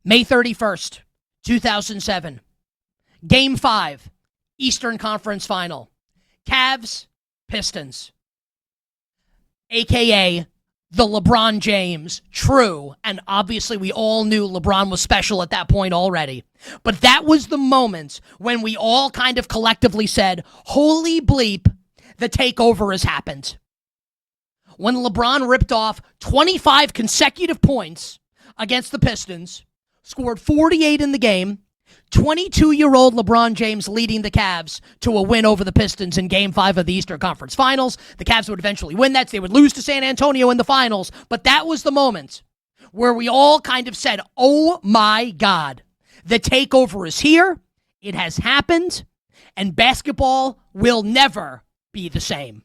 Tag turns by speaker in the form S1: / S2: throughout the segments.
S1: May 31st, 2007. Game 5, Eastern Conference Final. Cavs, Pistons. AKA the LeBron James, true, and obviously we all knew LeBron was special at that point already. But that was the moment when we all kind of collectively said, holy bleep, the takeover has happened. When LeBron ripped off 25 consecutive points against the Pistons, scored 48 in the game, 22-year-old LeBron James leading the Cavs to a win over the Pistons in Game 5 of the Eastern Conference Finals. The Cavs would eventually win that. They would lose to San Antonio in the finals. But that was the moment where we all kind of said, oh my God, the takeover is here. It has happened. And basketball will never be the same.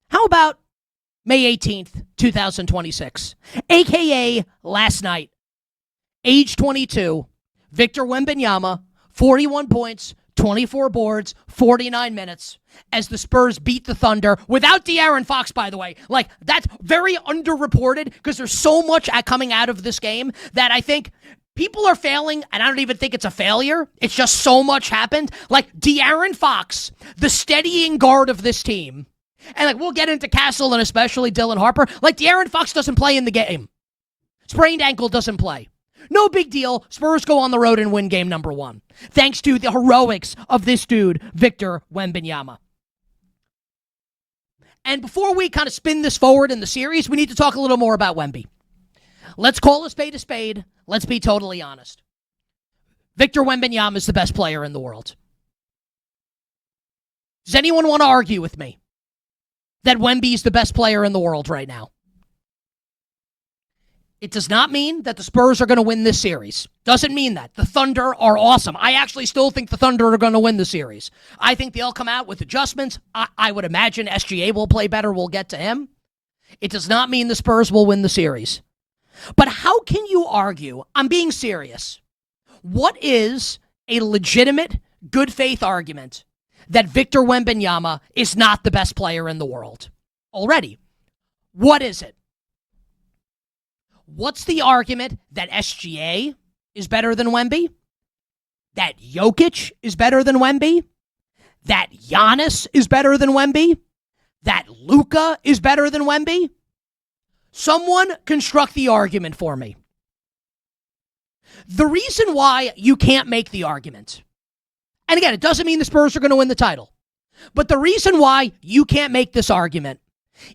S1: How about May 18th, 2026, a.k.a. last night? Age 22, Victor Wembanyama, 41 points, 24 boards, 49 minutes, as the Spurs beat the Thunder without De'Aaron Fox, by the way. Like, that's very underreported because there's so much coming out of this game that I think people are failing, and I don't even think it's a failure. It's just so much happened. Like, De'Aaron Fox, the steadying guard of this team, and like we'll get into Castle and especially Dylan Harper, like De'Aaron Fox doesn't play in the game. Sprained ankle, doesn't play. No big deal. Spurs go on the road and win game number 1. Thanks to the heroics of this dude, Victor Wembanyama. And before we kind of spin this forward in the series, we need to talk a little more about Wemby. Let's call a spade a spade. Let's be totally honest. Victor Wembanyama is the best player in the world. Does anyone want to argue with me that Wemby is the best player in the world right now? It does not mean that the Spurs are going to win this series. Doesn't mean that. The Thunder are awesome. I actually still think the Thunder are going to win the series. I think they'll come out with adjustments. I would imagine SGA will play better. We'll get to him. It does not mean the Spurs will win the series. But how can you argue? I'm being serious. What is a legitimate, good faith argument that Victor Wembanyama is not the best player in the world already? What is it? What's the argument that SGA is better than Wemby? That Jokic is better than Wemby? That Giannis is better than Wemby? That Luka is better than Wemby? Someone construct the argument for me. The reason why you can't make the argument, and again, it doesn't mean the Spurs are going to win the title, but the reason why you can't make this argument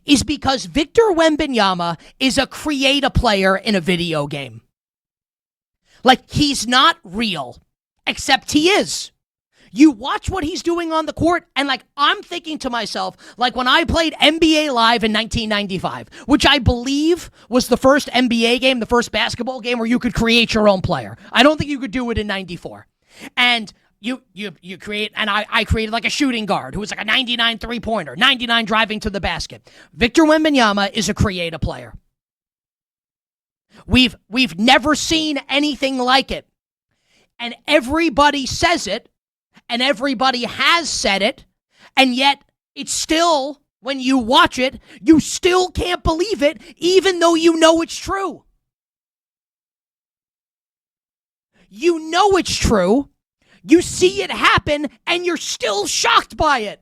S1: is because Victor Wembanyama is a create-a player in a video game. Like, he's not real, except he is. You watch what he's doing on the court, and like, I'm thinking to myself, like when I played NBA Live in 1995, which I believe was the first NBA game, the first basketball game where you could create your own player. I don't think you could do it in 94. And you create, and I created like a shooting guard who was like a 99 three-pointer, 99 driving to the basket. Victor Wembanyama is a create-a player. We've never seen anything like it. And everybody says it, and everybody has said it, and yet it's still, when you watch it, you still can't believe it, even though you know it's true. You know it's true. You see it happen, and you're still shocked by it.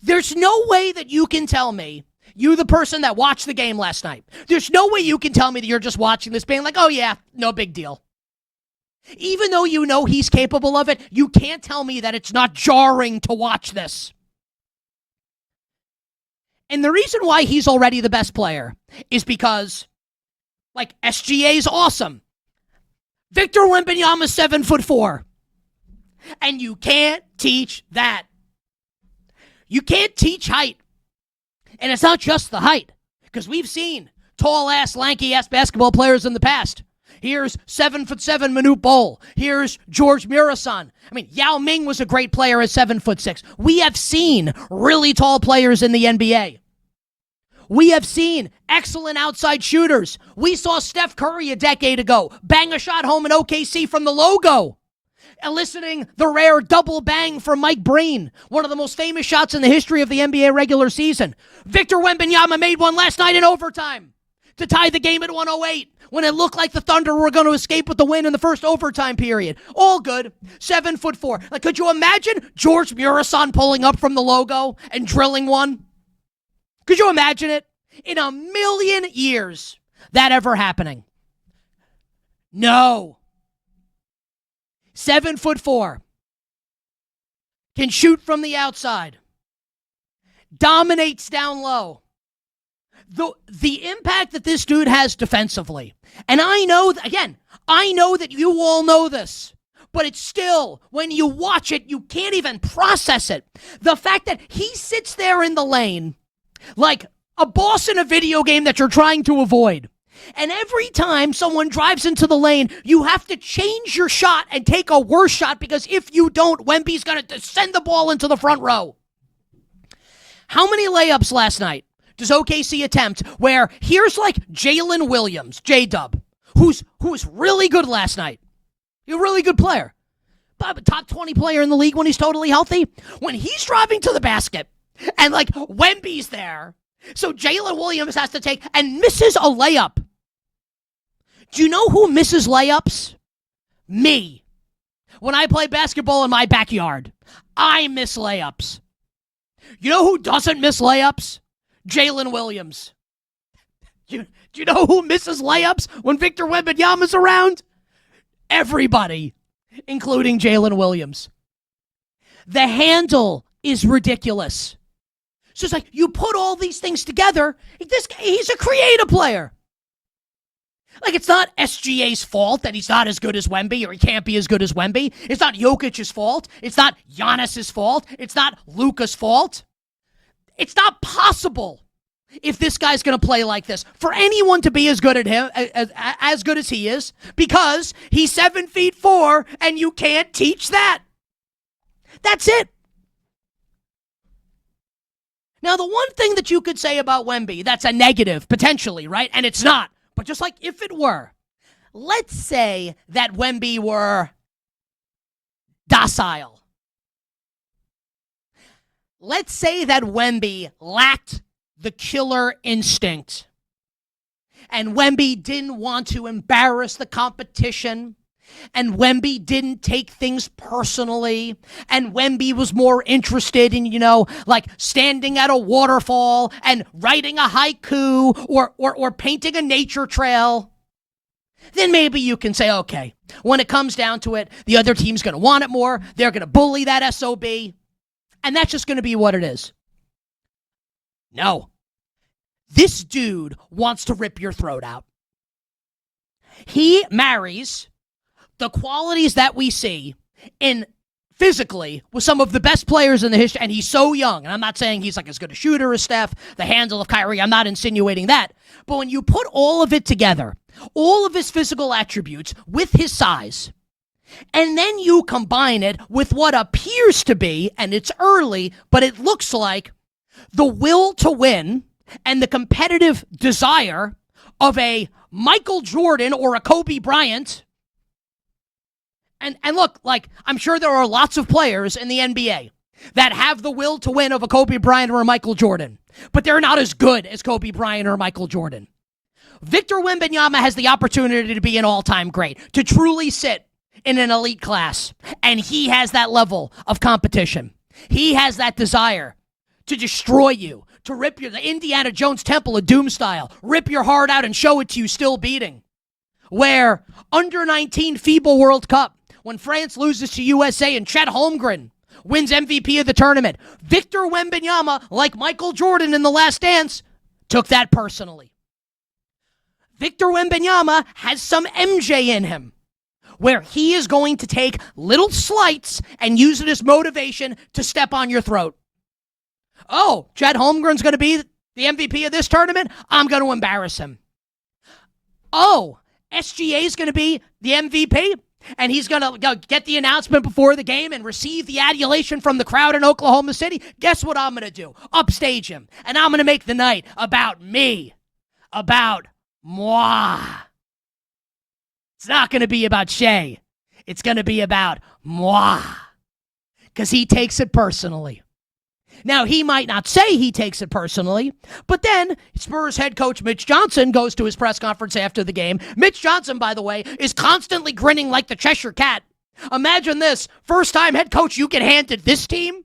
S1: There's no way that you can tell me, you the person that watched the game last night, there's no way you can tell me that you're just watching this being like, oh yeah, no big deal. Even though you know he's capable of it, you can't tell me that it's not jarring to watch this. And the reason why he's already the best player is because, like, SGA's awesome. Victor Wembanyama's 7'4". And you can't teach that. You can't teach height. And it's not just the height, because we've seen tall-ass, lanky-ass basketball players in the past. Here's 7'7" Manute Bol. Here's George Murasan. I mean, Yao Ming was a great player at 7'6". We have seen really tall players in the NBA. We have seen excellent outside shooters. We saw Steph Curry a decade ago bang a shot home in OKC from the logo, eliciting the rare double bang from Mike Breen, one of the most famous shots in the history of the NBA regular season. Victor Wembanyama made one last night in overtime. to tie the game at 108 when it looked like the Thunder were going to escape with the win in the first overtime period. All good. 7'4". Like, could you imagine George Murison pulling up from the logo and drilling one? Could you imagine it? In a million years, that ever happening. No. 7'4". Can shoot from the outside. Dominates down low. The impact that this dude has defensively. And I know that you all know this. But it's still, when you watch it, you can't even process it. The fact that he sits there in the lane like a boss in a video game that you're trying to avoid. And every time someone drives into the lane, you have to change your shot and take a worse shot, because if you don't, Wemby's going to send the ball into the front row. How many layups last night does OKC attempt where here's like Jalen Williams, J-Dub, who's really good last night. He's a really good player. But top 20 player in the league when he's totally healthy. When he's driving to the basket and like Wemby's there, so Jalen Williams has to take and misses a layup. Do you know who misses layups? Me. When I play basketball in my backyard, I miss layups. You know who doesn't miss layups? Jalen Williams. Do you know who misses layups when Victor Wembanyama's around? Everybody, including Jalen Williams. The handle is ridiculous. So it's like you put all these things together. This guy, he's a creative player. Like, it's not SGA's fault that he's not as good as Wemby, or he can't be as good as Wemby. It's not Jokic's fault. It's not Giannis's fault. It's not Luka's fault. It's not possible, if this guy's going to play like this, for anyone to be as good at him as good as he is, because he's 7'4", and you can't teach that. That's it. Now, the one thing that you could say about Wemby that's a negative, potentially, right? And it's not. But just like if it were, let's say that Wemby were docile. Let's say that Wemby lacked the killer instinct. And Wemby didn't want to embarrass the competition. And Wemby didn't take things personally. And Wemby was more interested in, like standing at a waterfall and writing a haiku or painting a nature trail. Then maybe you can say, okay, when it comes down to it, the other team's going to want it more. They're going to bully that SOB. And that's just going to be what it is. No. This dude wants to rip your throat out. He marries the qualities that we see in physically with some of the best players in the history, and he's so young. And I'm not saying he's like as good a shooter as Steph, the handle of Kyrie. I'm not insinuating that. But when you put all of it together, all of his physical attributes with his size, and then you combine it with what appears to be, and it's early, but it looks like the will to win and the competitive desire of a Michael Jordan or a Kobe Bryant. And look, like, I'm sure there are lots of players in the NBA that have the will to win of a Kobe Bryant or a Michael Jordan, but they're not as good as Kobe Bryant or Michael Jordan. Victor Wembanyama has the opportunity to be an all-time great, to truly sit in an elite class, and he has that level of competition. He has that desire to destroy you, to rip the Indiana Jones Temple of Doom style, rip your heart out and show it to you still beating. Where under 19 FIBA World Cup, when France loses to USA and Chet Holmgren wins MVP of the tournament, Victor Wembanyama, like Michael Jordan in The Last Dance, took that personally. Victor Wembanyama has some MJ in him, where he is going to take little slights and use it as motivation to step on your throat. Oh, Chet Holmgren's going to be the MVP of this tournament? I'm going to embarrass him. Oh, SGA is going to be the MVP? And he's going to get the announcement before the game and receive the adulation from the crowd in Oklahoma City? Guess what I'm going to do? Upstage him. And I'm going to make the night about me. About moi. It's not going to be about Shea. It's going to be about moi. Because he takes it personally. Now, he might not say he takes it personally, but then Spurs head coach Mitch Johnson goes to his press conference after the game. Mitch Johnson, by the way, is constantly grinning like the Cheshire Cat. Imagine this. First time head coach you get handed this team.